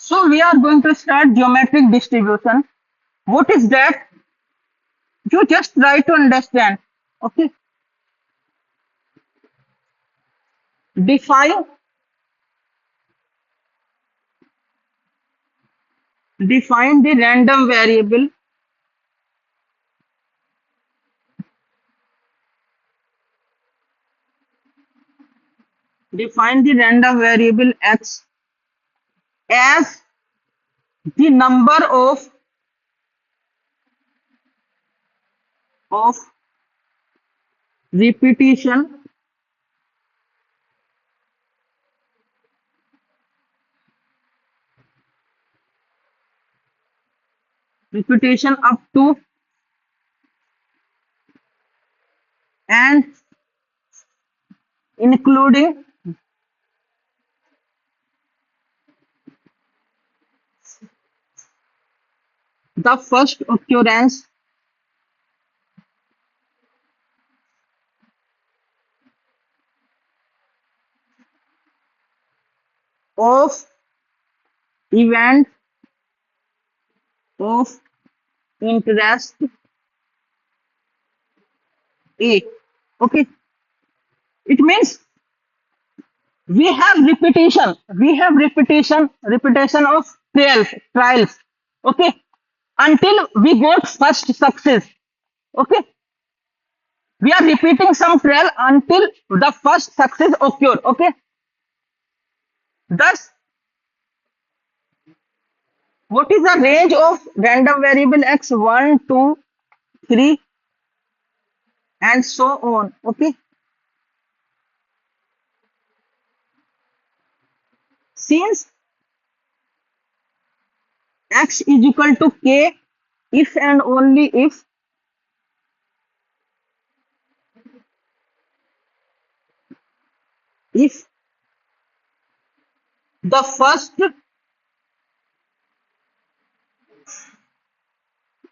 So we are going to start geometric distribution. What is that? You just try to understand. Okay. Define define the random variable. Define the random variable x as the number of repetition repetition up to and including the first occurrence of event of interest A. Okay, it means repetition of trials. Okay, until we got first success. Okay, we are repeating some trial until the first success occur. Okay, thus what is the range of random variable x 1, 2, 3 and so on. Okay, since x is equal to k if and only if the first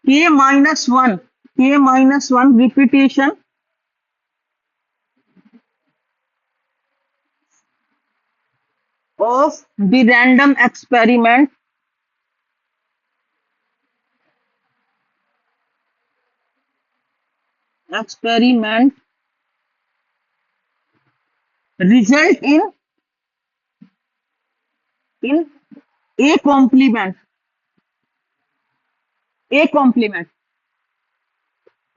k minus 1 repetition of the random experiment result in a complement.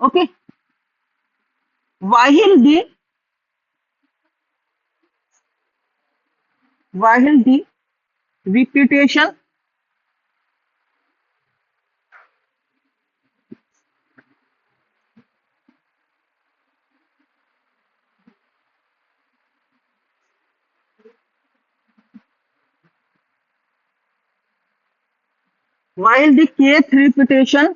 Okay, while the repetition while the kth repetition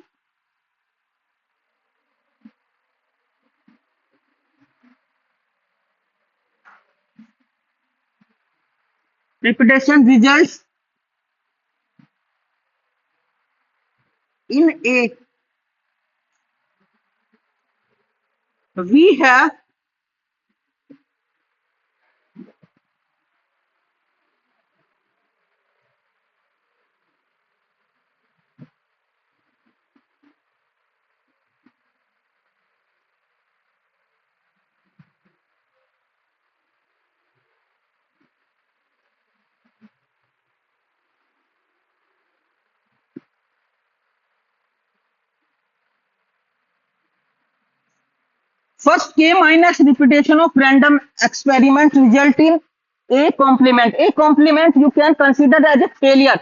results in a we have first k minus repetition of random experiment result in a complement. A complement you can consider as a failure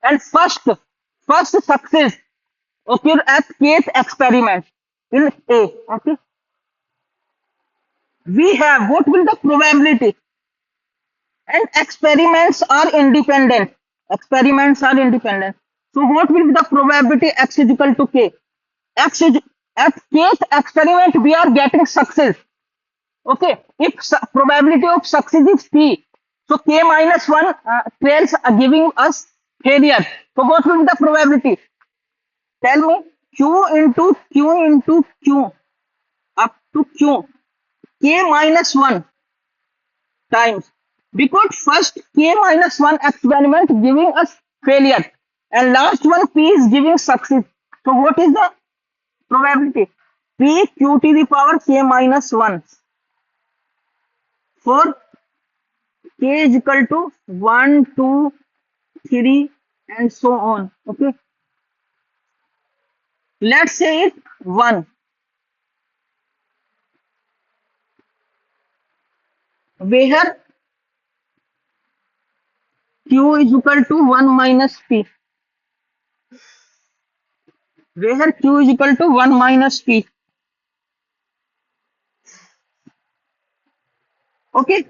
and first success occur at kth experiment in A. Okay, we have what will the probability and experiments are independent, so what will be the probability x is equal to k. X is at kth experiment we are getting success. Okay, if probability of success is p, so k minus 1 trails are giving us failure, so what will be the probability? Tell me. Q up to q k minus 1 times, because first k minus 1 experiment giving us failure, and last one P is giving success. So what is the probability? P q to the power k minus 1 for k is equal to 1, 2, 3 and so on. Okay, let's say it 1, where q is equal to 1 minus p, where q is equal to 1 minus p. Okay,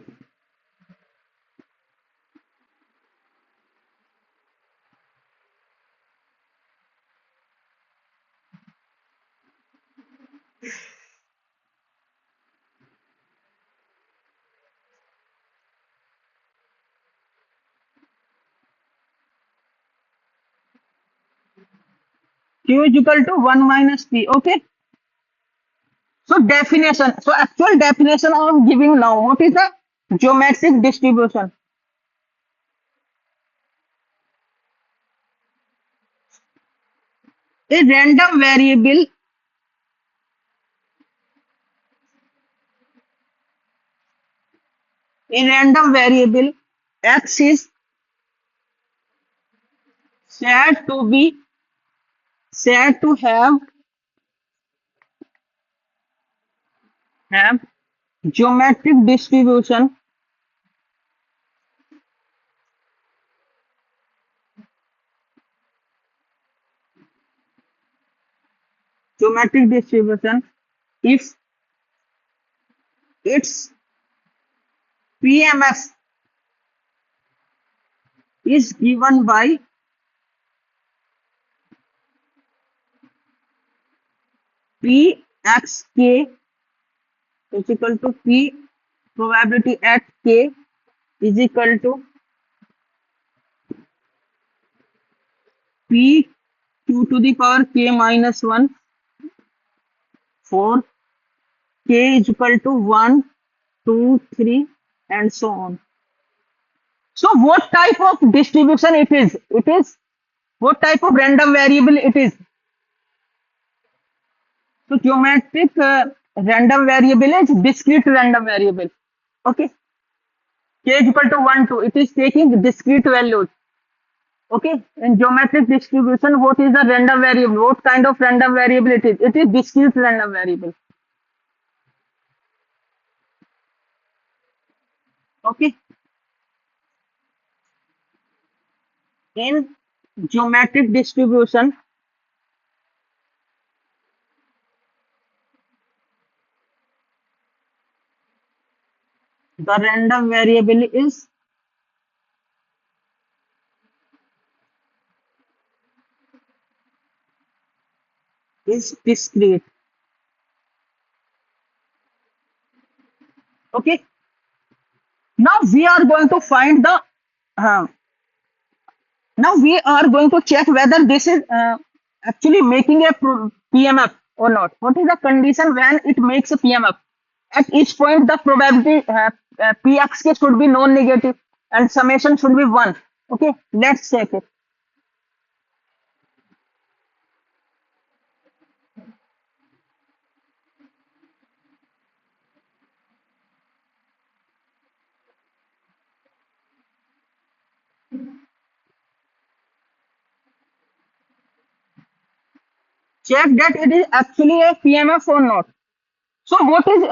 q is equal to 1 minus p. Okay, so definition, so actual definition I'm giving now. What is the geometric distribution? A random variable, a random variable x is said to be, said to have geometric distribution, geometric distribution if its PMF is given by Pxk is equal to P probability at k is equal to P q to the power k minus 1 for k is equal to 1, 2, 3 and so on. So what type of distribution it is? It is what type of random variable it is? So geometric random variable is discrete random variable. Okay, k is equal to 1, 2. It is taking discrete values. Okay, in geometric distribution, what is the random variable? What kind of random variable it is? It is discrete random variable. Okay, in geometric distribution, the random variable is discrete. Okay, now we are going to find the uh, now we are going to check whether this is actually making a PMF or not. What is the condition when it makes a PMF? At each point, the probability Pxk should be non-negative and summation should be 1. Okay, let's check it. Check that it is actually a PMF or not. So what is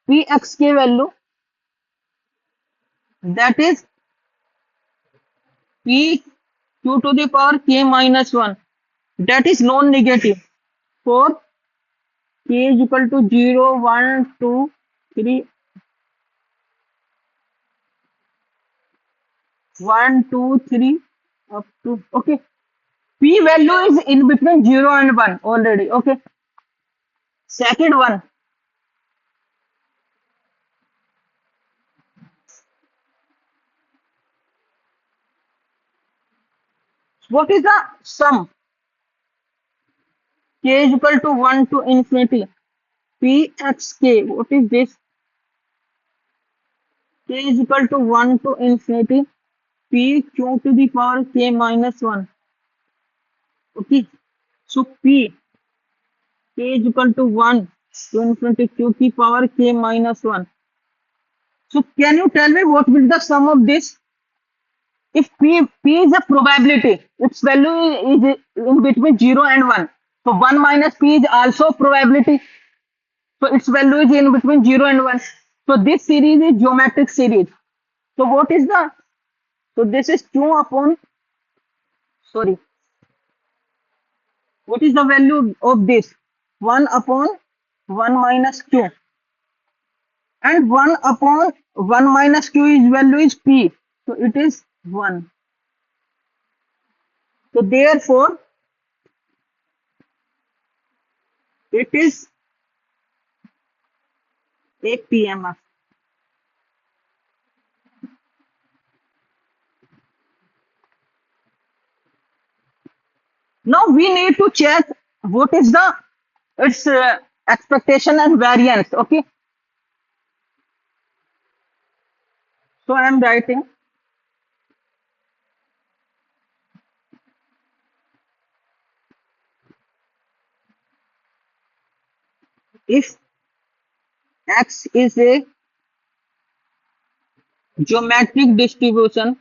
Pxk value? That is P q to the power k minus 1. That is non-negative. For k is equal to 0, 1, 2, 3, 1, 2, 3, up to, okay. P value is in between 0 and 1 already. Okay. Second one, what is the sum? K is equal to 1 to infinity. Pxk, what is this? K is equal to 1 to infinity. P q to the power k minus 1. Okay. So P k is equal to 1 to infinity q की power k minus 1. So can you tell me what will the sum of this? If P is a probability, its value is in between 0 and 1. So 1 minus P is also probability. So its value is in between 0 and 1. So this series is geometric series. So what is the, so this is q upon, sorry, what is the value of this? 1 upon 1 minus q. And 1 upon 1 minus q is value is P. So it is 1. So therefore, it is a PMF. Now we need to check what is the its expectation and variance. Okay. So I am writing if X is a geometric distribution,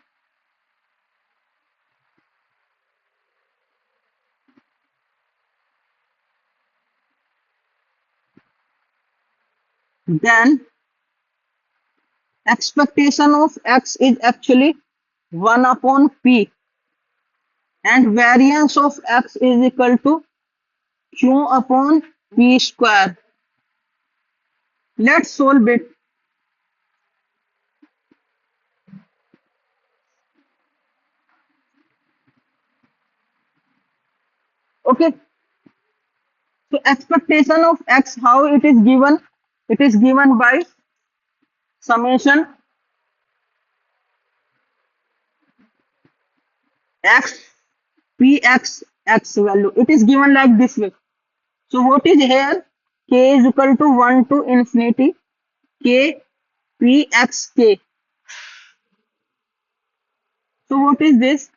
then expectation of X is actually 1 upon P, and variance of X is equal to Q upon P square. Let's solve it. Okay. So expectation of X, how it is given? It is given by summation X P X X value. It is given like this way. So what is here? K is equal to 1 to infinity K P X K. So what is this?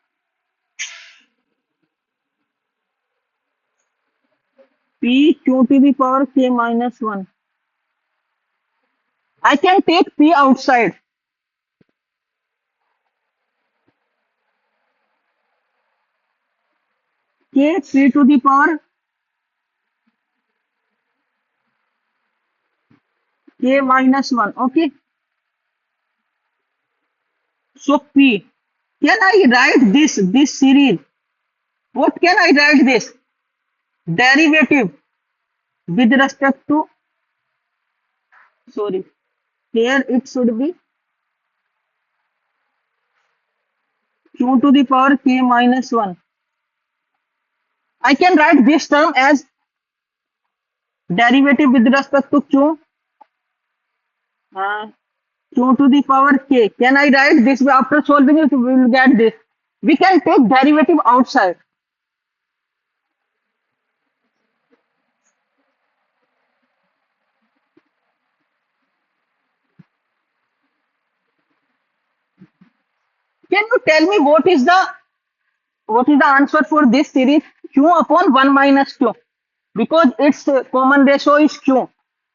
P q to the power K minus 1. I can take P outside. K P to the power K minus 1. Okay. So P. Can I write this series? What can I write this? Derivative with respect to, sorry, here it should be q to the power k minus 1. I can write this term as derivative with respect to q, uh, q to the power k. Can I write this way? After solving it, we will get this. We can take derivative outside. Can you tell me what is the answer for this series? Q upon 1 minus q, because its common ratio is q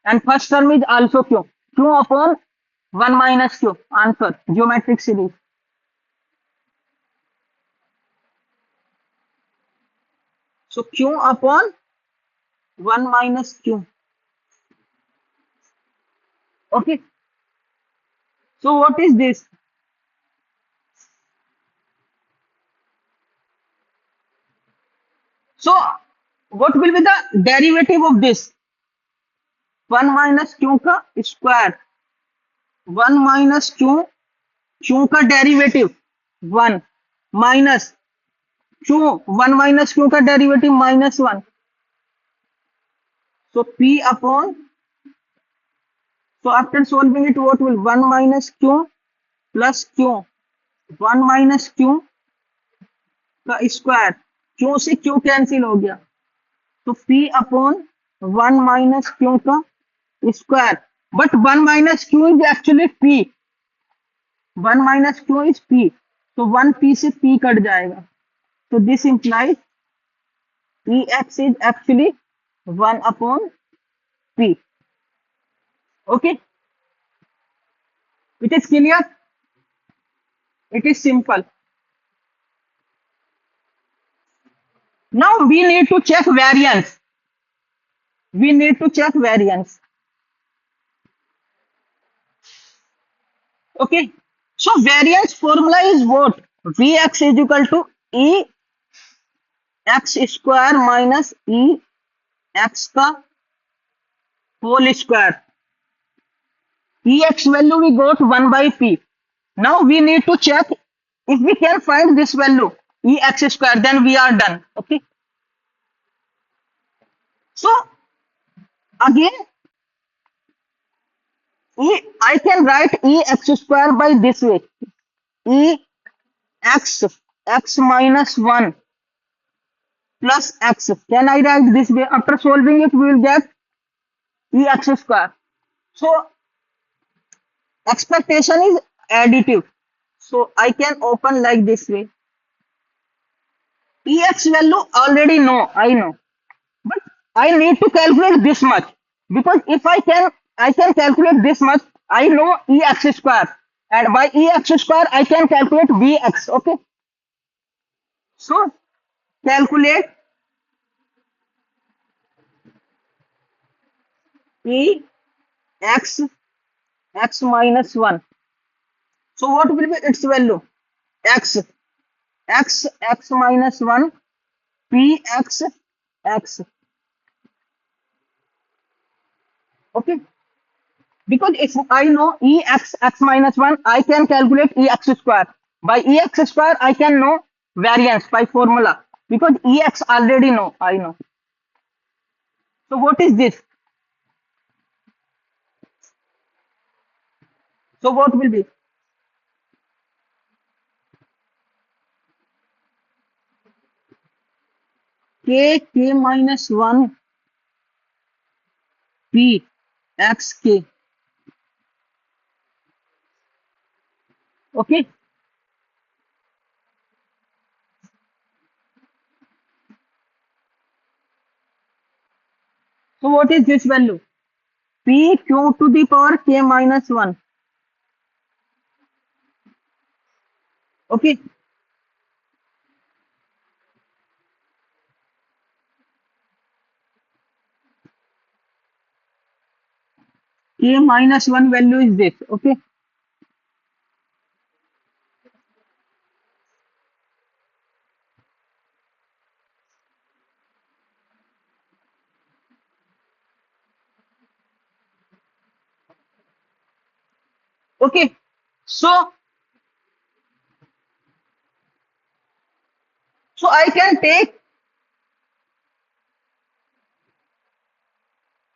and first term is also q. Q upon 1 minus q. Answer geometric series. So q upon 1 minus q. Okay. So what is this? So what will be the derivative of this? 1 minus q का square. 1 minus q, q का derivative 1 minus q, 1 minus q का derivative minus 1. So p upon, so after solving it, what will 1 minus q plus q, 1 minus q का square, q से q cancel हो गया, तो p upon 1 minus q का square. But 1 minus q is actually p. 1 minus q is p. तो 1p से p cut जाएगा, तो this implies ex is actually 1 upon p. Okay, it is clear. It is simple. Now we need to check variance. We need to check variance. Okay. So variance formula is what? Vx is equal to E x square minus E x का whole square. Ex value we got 1 by P. Now we need to check if we can find this value Ex square, then we are done. Okay. So again, I can write Ex square by this way. E x x minus 1 plus x. Can I write this way? After solving it, we will get Ex square. So expectation is additive. So I can open like this way. Ex value already know, I know. But I need to calculate this much. Because if I can calculate this much, I know Ex square. And by Ex square, I can calculate Vx. Okay. So calculate E x x minus 1. So what will be its value? X x minus 1 p x x. Okay, because if I know x minus 1, I can calculate Ex square. By Ex square, I can know variance by formula, because Ex already know, I know. So what is this? So what will be? K minus 1 p x k. Okay. So what is this value? P q to the power k minus 1. Okay. K minus 1 value is this. Okay. Okay. So I can take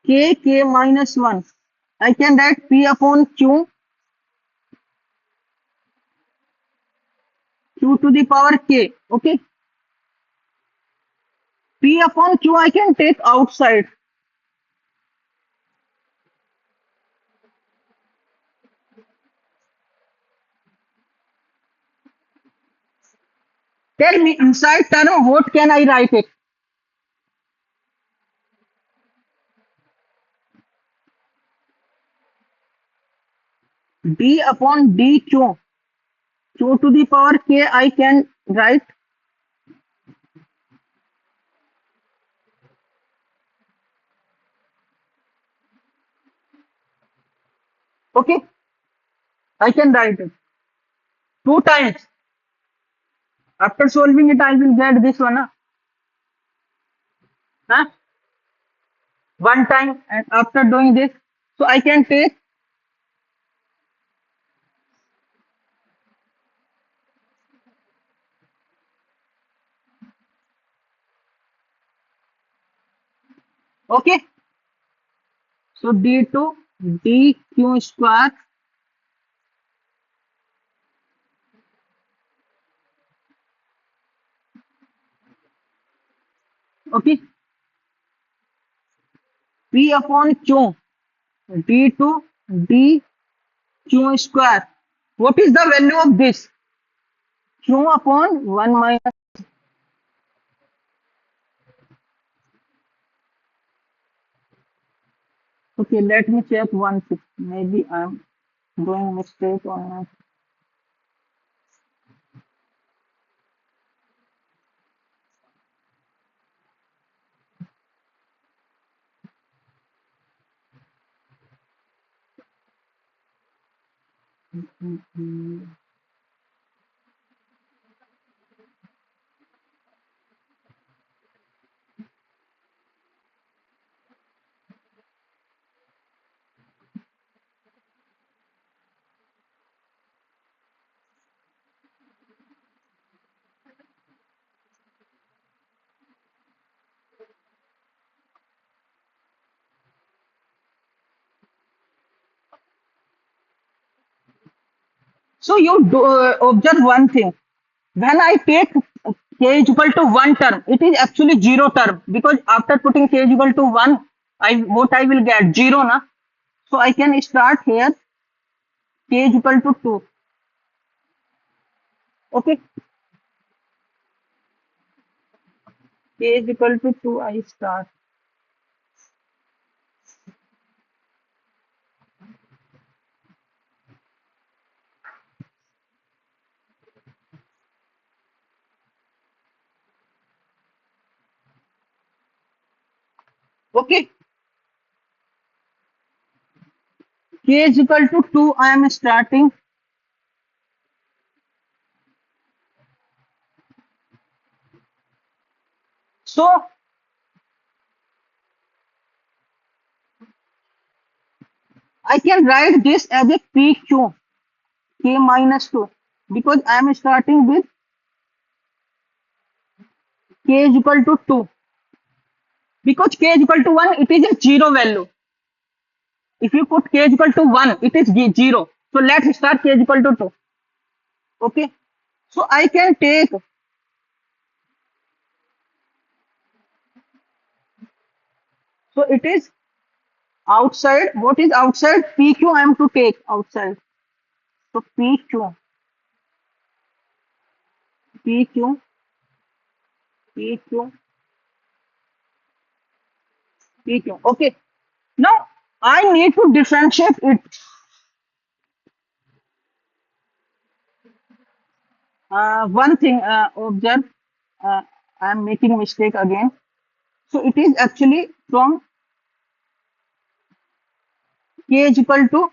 k minus 1. I can write p upon q to the power k. Okay. P upon q I can take outside. Tell me inside term what can I write it? D upon dq. Q to the power k I can write. Okay. I can write it. 2 times. After solving it, I will get this one. Huh? 1 time, and after doing this, so I can take. Okay. So d2 dq square. Okay. P upon q. D2 dq square. What is the value of this? Q upon 1 minus. Okay, let me check one thing. Maybe I'm doing mistake or not. So you do, observe one thing. When I take k is equal to one term, it is actually zero term because after putting k is equal to one, I will get zero na. So I can start here k is equal to two. Okay, k is equal to two. I start. Okay, k is equal to two. I am starting. So I can write this as a PQ, k minus two, because I am starting with k is equal to two. Because k is equal to one, it is a zero value. If you put k is equal to one, it is zero. So let's start k is equal to two. Okay. So I can take. So it is outside. What is outside? PQ I am to take outside. So PQ, PQ, PQ, PQ. Okay. Now I need to differentiate it. One thing, observe. Uh, I am making mistake again. So it is actually from k is equal to,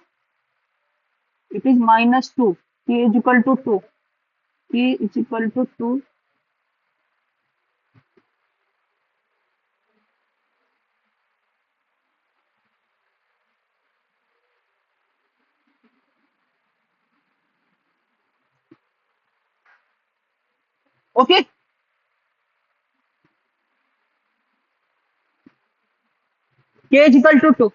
it is minus 2. K is equal to 2. K is equal to 2. Okay. K is equal to 2.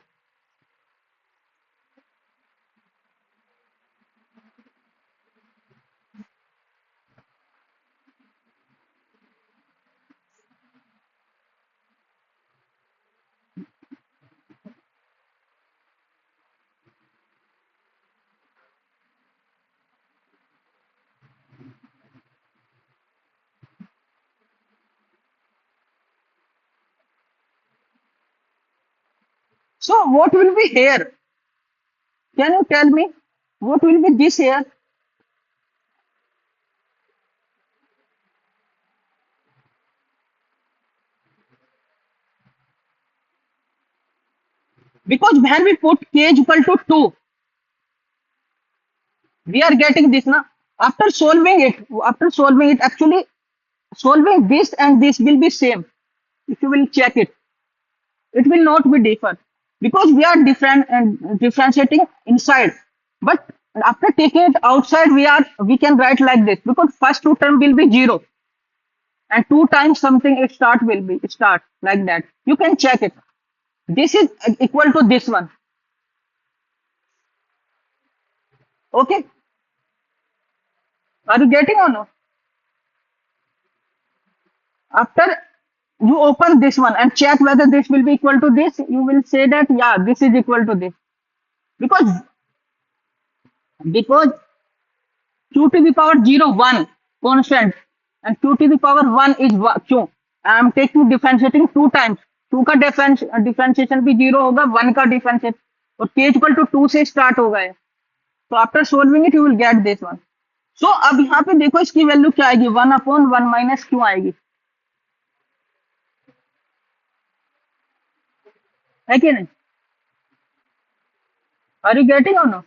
So what will be here? Can you tell me what will be this here? Because when we put k is equal to 2, we are getting this now. After solving it, actually solving this and this will be same. If you will check it, it will not be different because we are different and differentiating inside. But after taking it outside, we can write like this because first two term will be zero and two times something it start will be start like that. You can check it. This is equal to this one. Okay, are you getting or no? After you open this one and check whether this will be equal to this, you will say that yeah, this is equal to this because q to the power 0 1. constant, and q to the power 1 is q. I am taking differentiating two times. 2 का differentiation भी 0 होगा, 1 का differentiation, और k equal to 2 से start होगा ये. तो after solving it you will get this one. So अब यहाँ पे देखो इसकी वैल्यू क्या आएगी, 1/1 माइनस क्यू आएगी, है कि नहीं? Are you getting or no?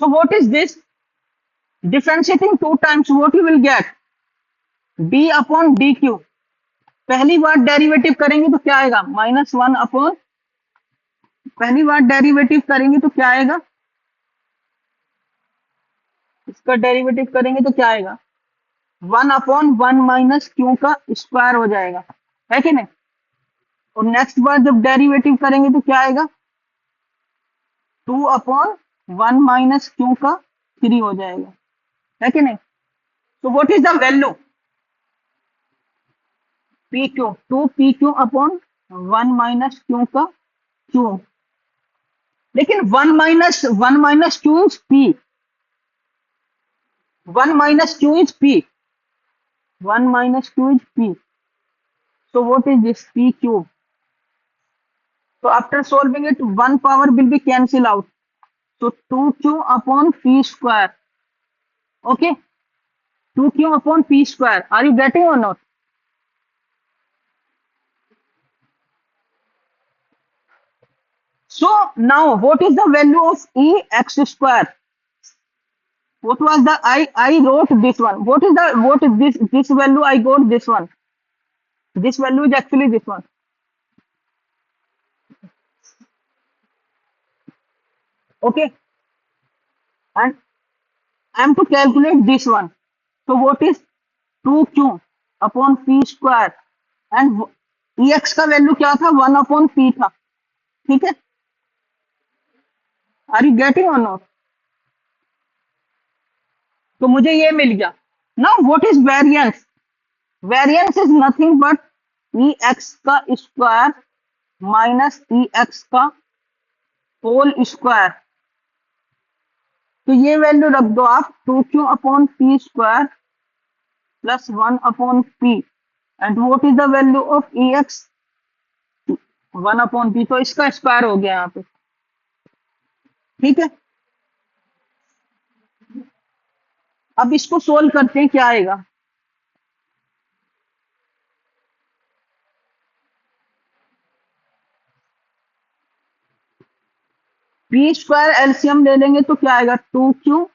So what is this? Differentiating two times what you will get, D upon D Q. पहली बार डेरिवेटिव करेंगे तो क्या आएगा, -1 अपॉन, पहली बार डेरिवेटिव करेंगे तो क्या आएगा, इसका डेरिवेटिव करेंगे तो क्या आएगा, 1/1 माइनस क्यू का स्क्वायर हो जाएगा, है कि नहीं? और नेक्स्ट बार जब डेरिवेटिव करेंगे तो क्या आएगा, 2/1 माइनस क्यू का 3 हो जाएगा, है कि नहीं? तो what is the value, P Q, 2 pq upon 1 minus Q का क्यू. लेकिन 1 minus Q is P, 1 minus Q is P, 1 minus Q is P. So what is this, p cube? So after solving it, one power will be cancelled out. So 2q upon p square. Okay, 2q upon p square. Are you getting or not? So now what is the value of e x square? What was the, I wrote this one. What is the, what is this value? I got this one. This value is actually this one. Okay, and I am to calculate this one. So what is 2q upon P square, and x का value क्या था, 1/p था. ठीक है, are you getting और not? तो मुझे ये मिल गया. Now what is variance? Variance is nothing but E x का स्क्वायर माइनस ई एक्स का होल स्क्वायर. तो ये वैल्यू रख दो आप, 2q upon P square plus 1/p, and what is the value of E x, 1/p. तो इसका square हो गया यहाँ पे. ठीक है, अब इसको सोल्व करते हैं, क्या आएगा. पी स्क्वायर एलसीएम ले लेंगे तो क्या आएगा, 2q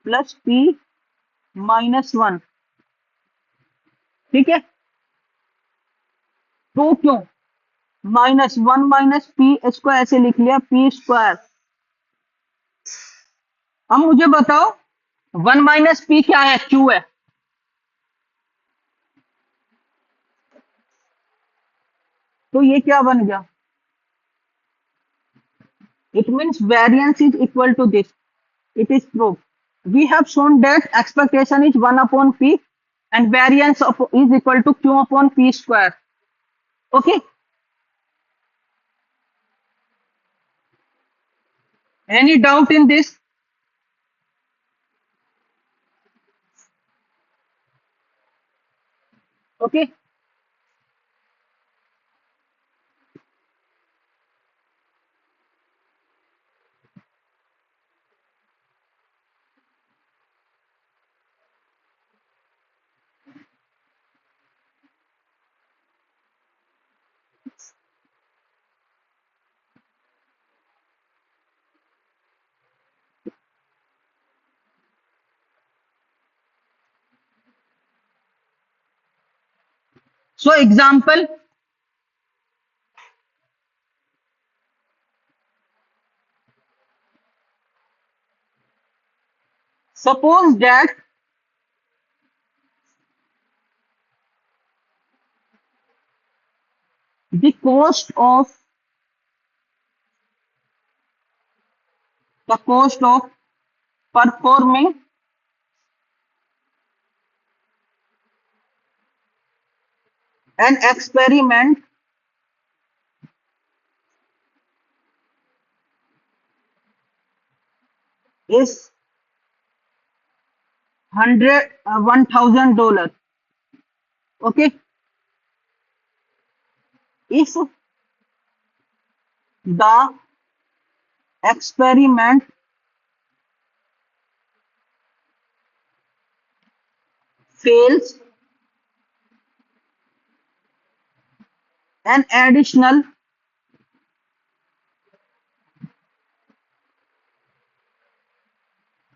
प्लस पी -1. ठीक है, 2q -1 माइनस पी, इसको ऐसे लिख लिया पी स्क्वायर. अब मुझे बताओ 1 माइनस पी क्या है, क्यू है. तो ये क्या बन गया, it means variance is equal to this. It is proved. We have shown that expectation is 1/p and variance is equal to q upon p square. Okay, any doubt in this? Okay, so example, suppose that the cost of performing an experiment is $1,000. Okay, if the experiment fails, an additional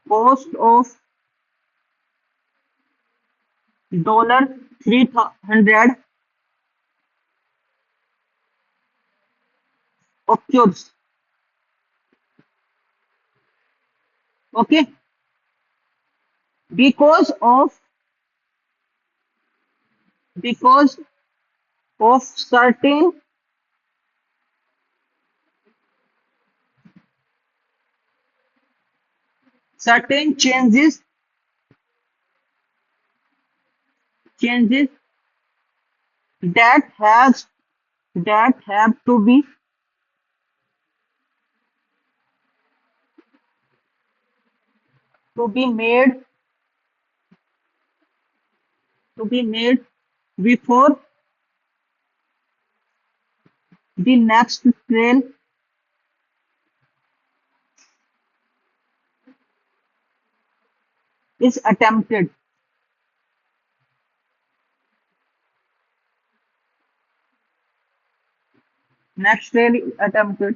cost of $300 occurs. Okay, because of because of certain changes that has that have to be made before the next trail is attempted. Next trail is attempted.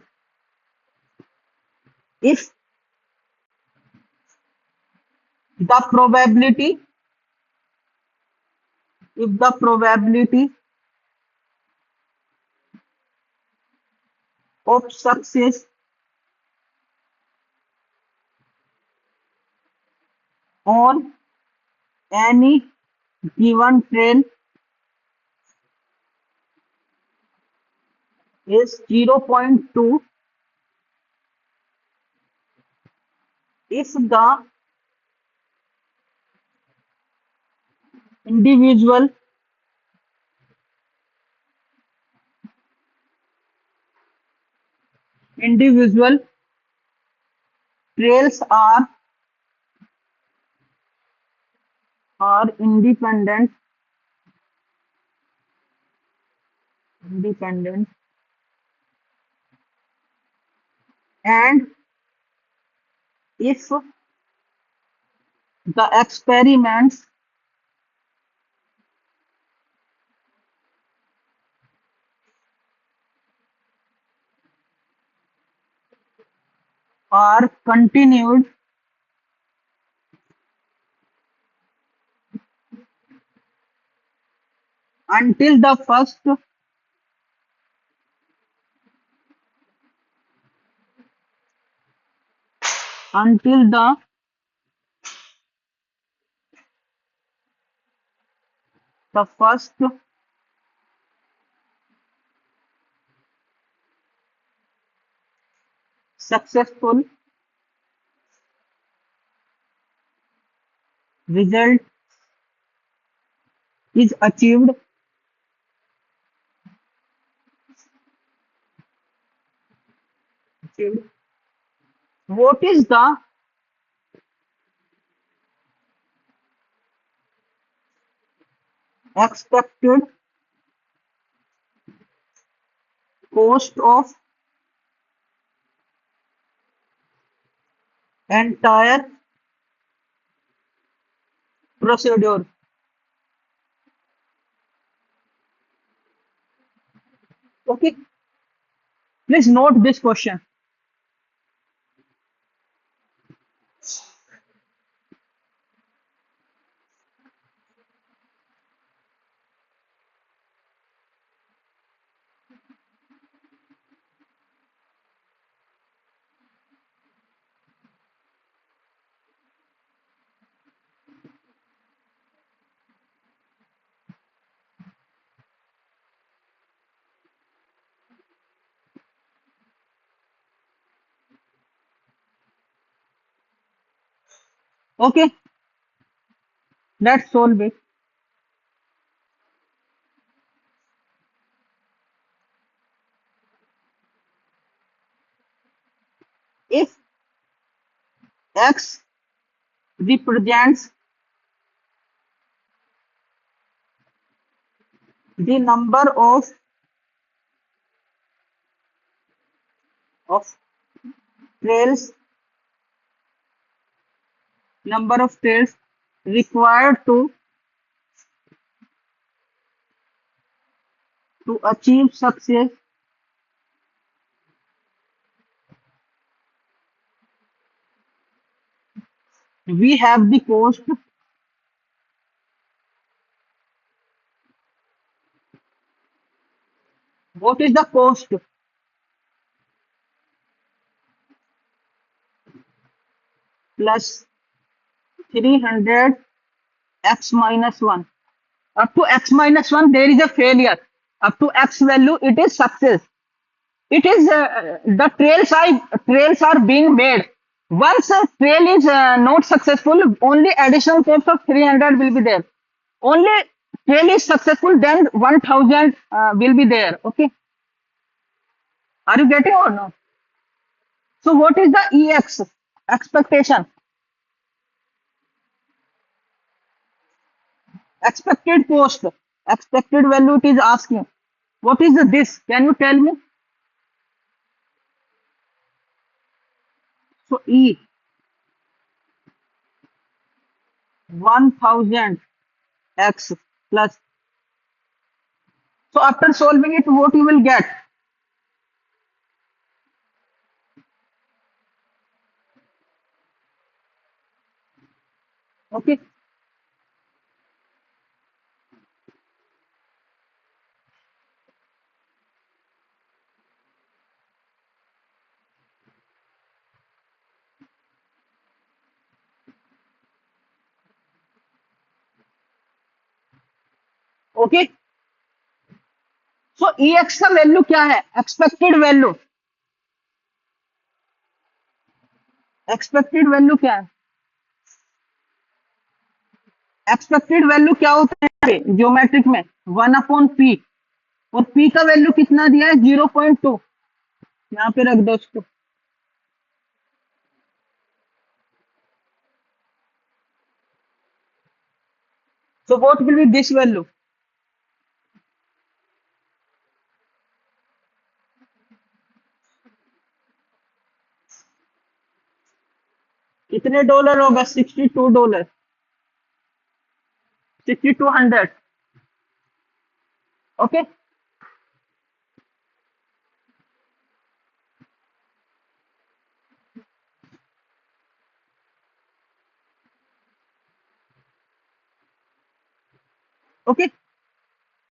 If the probability if the probability of success on any given trail is 0.2, if the individual individual trails are independent and if the experiments are continued until the first until the first successful result is achieved. What is the expected cost of entire procedure? Okay, please note this question. Okay, let's solve it. If X represents the of trails number of trails required to achieve success. We have the cost. What is the cost? Plus 300 x minus 1. Up to x minus 1, there is a failure. Up to x value, it is success. It is the trails are being made. Once a trail is not successful, only additional cost of 300 will be there. Only trail is successful, then 1000 will be there. Okay, are you getting or no? So what is the EX expectation? Expected cost, expected value. It is asking. What is this? Can you tell me? So E 1000 x plus. So after solving it, what you will get? Okay. Okay, so E x का value क्या है? Expected value. Expected value क्या है? Expected value क्या होता है geometric में? 1/p। और p का वैल्यू कितना दिया है? 0.2। यहाँ पे रख दो उसको। So what will be this value? कितने डॉलर होगा? $62, 6200। Okay, okay.